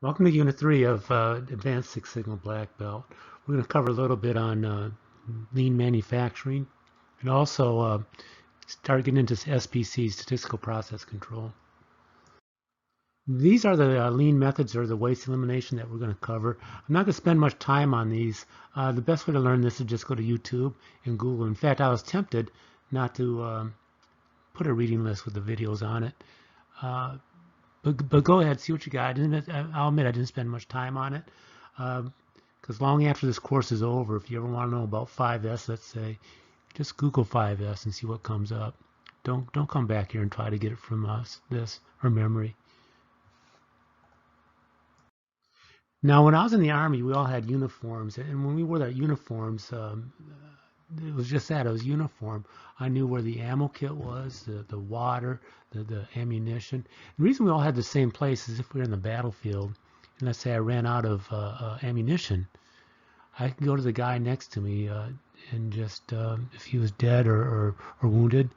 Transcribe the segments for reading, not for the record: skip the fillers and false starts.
Welcome to Unit 3 of Advanced Six Sigma Black Belt. We're going to cover a little bit on lean manufacturing and also start getting into SPC, statistical process control. These are the lean methods or the waste elimination that we're going to cover. I'm not going to spend much time on these. The best way to learn this is just go to YouTube and Google. In fact, I was tempted not to put a reading list with the videos on it. But go ahead, see what you got. I'll admit I didn't spend much time on it, because long after this course is over, if you ever want to know about 5S, let's say, just Google 5S and see what comes up. Don't come back here and try to get it from this or memory. Now, when I was in the Army, we all had uniforms, and when we wore that uniforms, it was just that, it was uniform. I knew where the ammo kit was, the water, the ammunition. The reason we all had the same place is if we were in the battlefield, and let's say I ran out of ammunition, I could go to the guy next to me and just, if he was dead or wounded,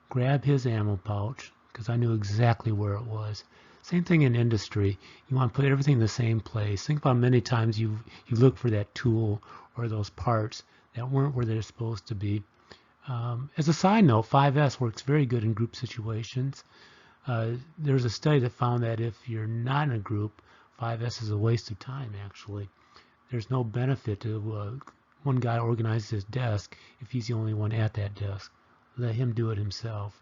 grab his ammo pouch, because I knew exactly where it was. Same thing in industry. You want to put everything in the same place. Think about many times you look for that tool or those parts that weren't where they're supposed to be. As a side note, 5S works very good in group situations. There's a study that found that if you're not in a group, 5S is a waste of time, actually. There's no benefit to one guy organizes his desk if he's the only one at that desk. Let him do it himself.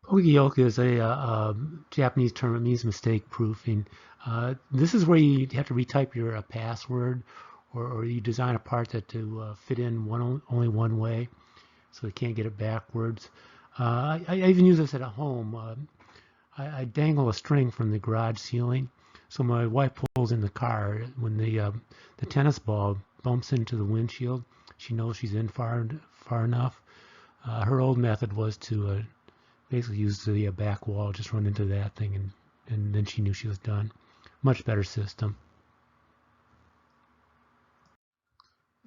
Pogi-yoke is a Japanese term. It means mistake proofing. This is where you have to retype your password, or you design a part that to fit in only one way, so you can't get it backwards. I even use this at home. I dangle a string from the garage ceiling, so my wife pulls in the car. When the tennis ball bumps into the windshield, she knows she's in far enough. Her old method was to basically use the back wall, just run into that thing, and then she knew she was done. Much better system.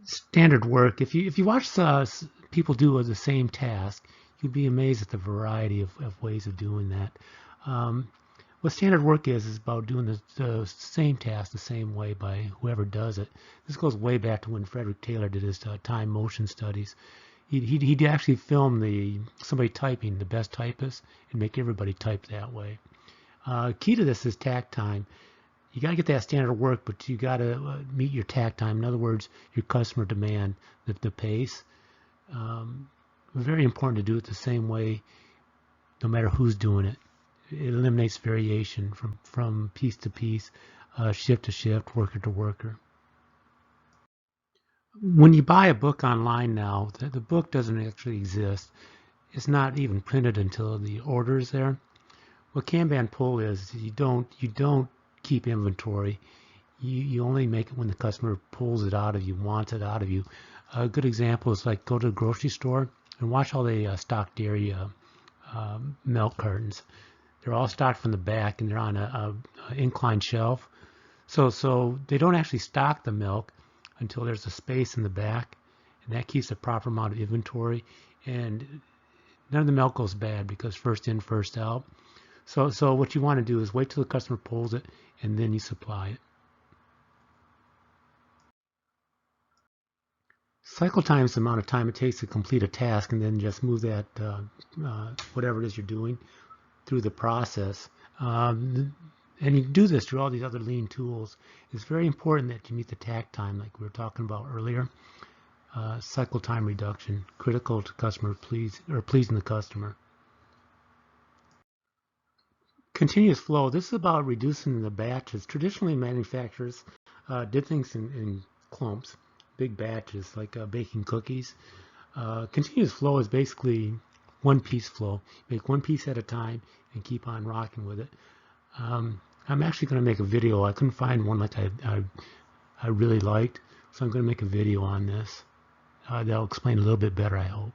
Standard work. If you watch people do the same task, you'd be amazed at the variety of ways of doing that. What standard work is about doing the same task the same way by whoever does it. This goes way back to when Frederick Taylor did his time motion studies. He'd actually film somebody typing, the best typist, and make everybody type that way. Key to this is tact time. You got to get that standard work, but you got to meet your tact time. In other words, your customer demand, the pace. Very important to do it the same way, no matter who's doing it. It eliminates variation from piece to piece, shift to shift, worker to worker. When you buy a book online now, the book doesn't actually exist. It's not even printed until the order is there. What Kanban pull is you don't keep inventory. You only make it when the customer pulls it out of you, wants it out of you. A good example is like go to a grocery store and watch all the stock dairy milk cartons. They're all stocked from the back and they're on a inclined shelf. So they don't actually stock the milk until there's a space in the back, and that keeps the proper amount of inventory, and none of the milk goes bad because first in, first out. So what you want to do is wait till the customer pulls it, and then you supply it. Cycle time is the amount of time it takes to complete a task, and then just move that whatever it is you're doing through the process. And you can do this through all these other lean tools. It's very important that you meet the tact time, like we were talking about earlier. Cycle time reduction, critical to pleasing the customer. Continuous flow. This is about reducing the batches. Traditionally, manufacturers did things in clumps, big batches, like baking cookies. Continuous flow is basically one piece flow. Make one piece at a time and keep on rocking with it. I'm actually going to make a video. I couldn't find one like I really liked, so I'm going to make a video on this. That'll explain a little bit better, I hope.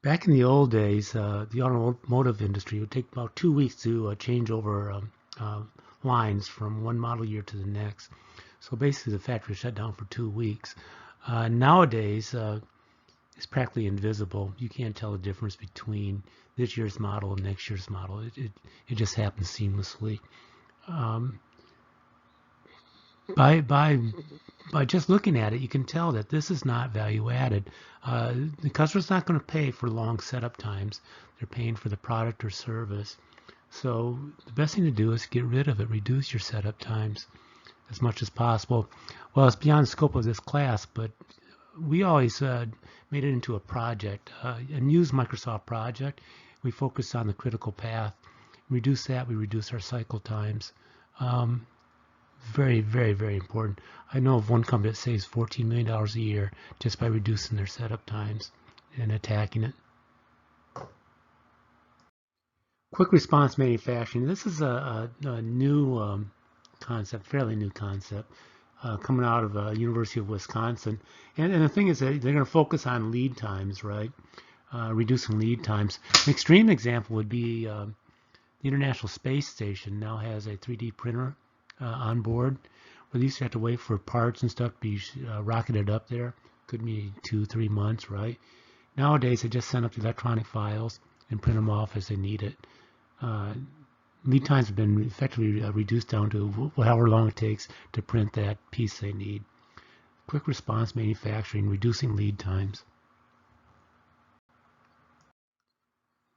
Back in the old days, the automotive industry would take about 2 weeks to change over lines from one model year to the next. So basically the factory shut down for 2 weeks. Nowadays, is practically invisible. You can't tell the difference between this year's model and next year's model. It just happens seamlessly. Um, by just looking at it, you can tell that this is not value added. The customer's not going to pay for long setup times. They're paying for the product or service. So the best thing to do is get rid of it, reduce your setup times as much as possible. Well, it's beyond the scope of this class, but we always made it into a project, a used Microsoft project. We focus on the critical path. Reduce that, we reduce our cycle times. Very, very, very important. I know of one company that saves $14 million a year just by reducing their setup times and attacking it. Quick response manufacturing. This is a new concept, fairly new concept, coming out of University of Wisconsin. And the thing is that they're going to focus on lead times, right? Reducing lead times. An extreme example would be the International Space Station now has a 3D printer on board. Where they used to have to wait for parts and stuff to be rocketed up there. Could be 2-3 months, right? Nowadays, they just send up the electronic files and print them off as they need it. Lead times have been effectively reduced down to however long it takes to print that piece they need. Quick response manufacturing, reducing lead times.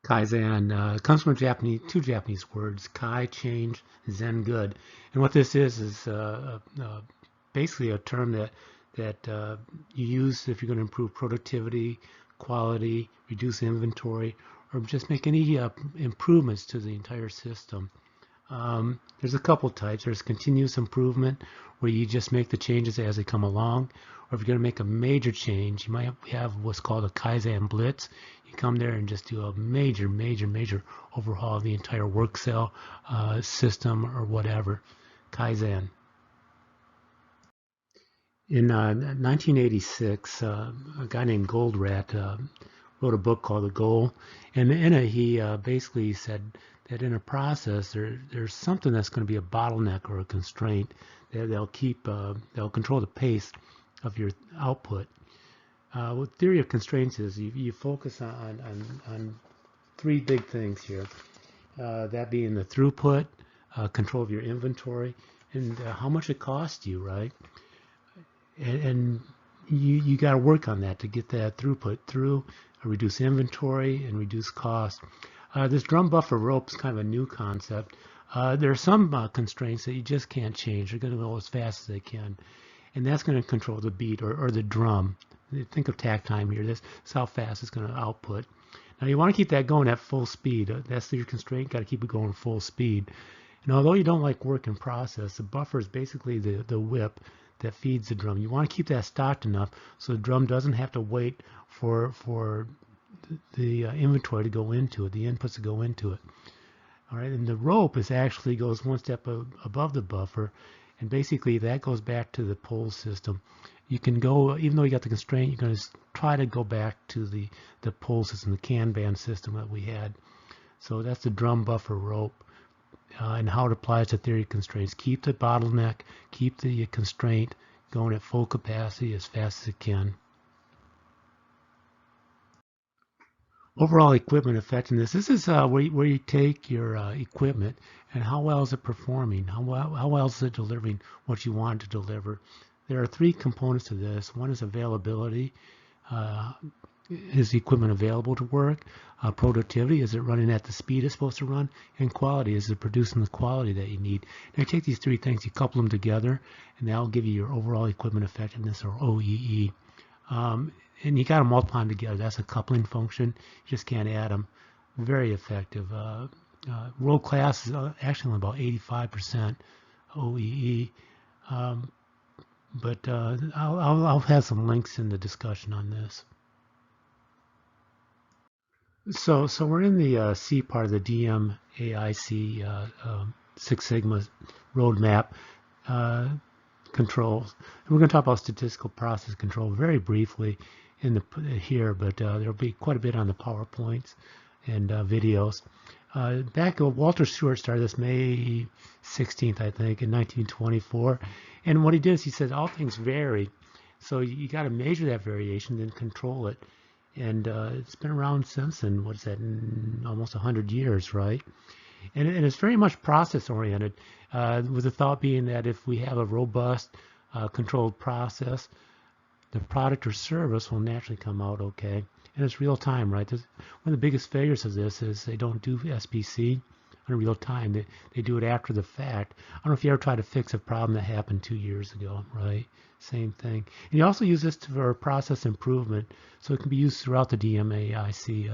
Kaizen comes from two Japanese words, Kai, change, Zen, good. And what this is basically a term that you use if you're going to improve productivity, quality, reduce inventory, or just make any improvements to the entire system. There's a couple types. There's continuous improvement, where you just make the changes as they come along. Or if you're going to make a major change, you might have what's called a Kaizen blitz. You come there and just do a major overhaul of the entire work cell system or whatever. Kaizen. In 1986, a guy named Goldratt wrote a book called The Goal, and in it he basically said that in a process there's something that's going to be a bottleneck or a constraint that they'll control the pace of your output. What theory of constraints is you focus on three big things here, that being the throughput, control of your inventory, and how much it costs you, right? And you got to work on that to get that throughput through, reduce inventory, and reduce cost. This drum buffer rope is kind of a new concept. There are some constraints that you just can't change. They're going to go as fast as they can. And that's going to control the beat or the drum. Think of takt time here. This is how fast it's going to output. Now you want to keep that going at full speed. That's your constraint. Got to keep it going full speed. And although you don't like work in process, the buffer is basically the whip that feeds the drum. You want to keep that stocked enough so the drum doesn't have to wait for the inventory to go into it, the inputs to go into it. All right, and the rope actually goes one step above the buffer, and basically that goes back to the pull system. You can go, even though you got the constraint, you're going to try to go back to the pull system, the Kanban system that we had. So that's the drum buffer rope. And how it applies to theory of constraints. Keep the bottleneck, keep the constraint going at full capacity as fast as it can. Overall equipment effectiveness. This is where you take your equipment and how well is it performing? How well is it delivering what you want to deliver? There are three components to this. One is availability. Is the equipment available to work? Productivity, is it running at the speed it's supposed to run? And quality, is it producing the quality that you need? Now you take these three things, you couple them together, and that'll give you your overall equipment effectiveness, or OEE. And you got to multiply them together. That's a coupling function. You just can't add them. Very effective. World class is actually about 85% OEE. But I'll have some links in the discussion on this. So we're in the C part of the DMAIC Six Sigma roadmap controls. And we're going to talk about statistical process control very briefly here, but there'll be quite a bit on the PowerPoints and videos. Walter Stewart started this May 16th, I think, in 1924. And what he did is he said all things vary. So you got to measure that variation, then control it. And it's been around since, and what's that, almost 100 years, right? And it's very much process oriented, with the thought being that if we have a robust, controlled process, the product or service will naturally come out okay. And it's real time, right? One of the biggest failures of this is they don't do SPC in real time. They do it after the fact. I don't know if you ever tried to fix a problem that happened 2 years ago, right? Same thing. And you also use this for process improvement, so it can be used throughout the DMAIC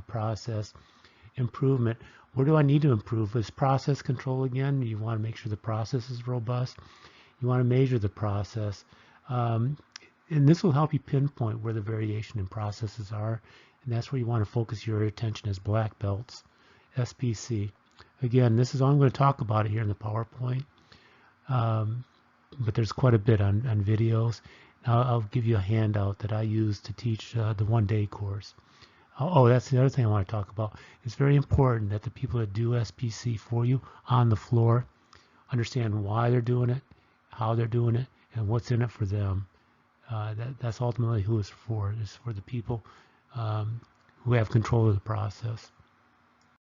process improvement. Where do I need to improve? Is process control again? You want to make sure the process is robust. You want to measure the process. Um, and this will help you pinpoint where the variation in processes are. And that's where you want to focus your attention as black belts. SPC. Again, this is all I'm going to talk about it here in the PowerPoint. But there's quite a bit on videos. I'll give you a handout that I use to teach the one-day course. Oh, that's the other thing I want to talk about. It's very important that the people that do SPC for you on the floor understand why they're doing it, how they're doing it, and what's in it for them. That's ultimately who it's for. It's for the people who have control of the process.